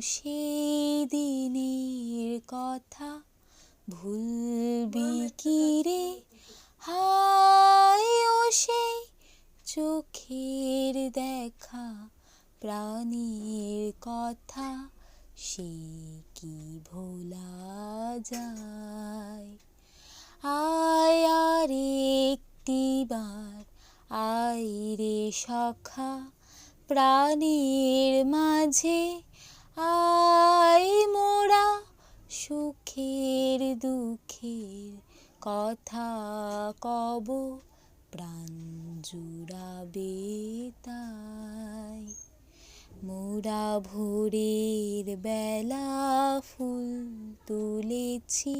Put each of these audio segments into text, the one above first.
সেই দিনের কথা ভুলবি কি রে? হায় ও সেই চোখের দেখা, প্রাণের কথা সে কি ভোলা যায়? আয় আর একটিবার আয় রে সখা, প্রাণের মাঝে আয় মোরা সুখের দুঃখের কথা কব, প্রাণ জুড়াবে তাই। মোরা ভোরের বেলা ফুল তুলেছি,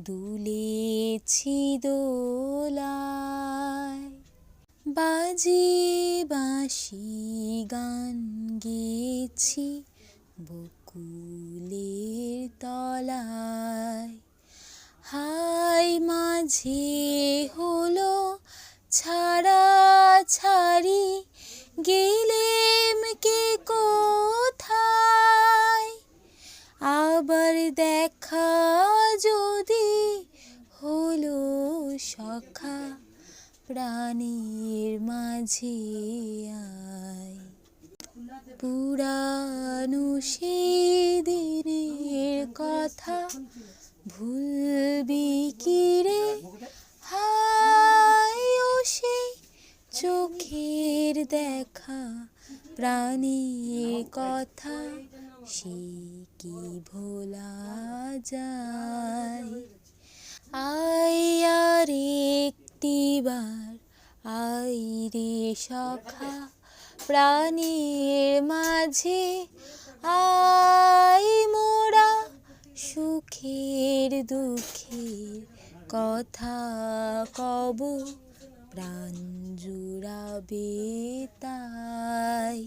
দুলেছি দোলায়, বাজিয়ে বাঁশি গান গেয়েছি বকুলের তলায়। হায় মাঝে হলো ছাড়া ছাড়ি, গেলেম কে কোথায়? আবার দেখা যদি হলো সখা, প্রাণের মাঝে আয়। পুরানো সেই দিনের কথা ভুলবি কি রে? হায় ও সেই চোখের দেখা, প্রাণের কথা সে কি ভোলা যায়? আয় আর একটিবার আয় রে সখা, প্রাণের মাঝে আয় মোরা সুখের দুঃখের কথা কব, প্রাণ জুড়াবে তাই।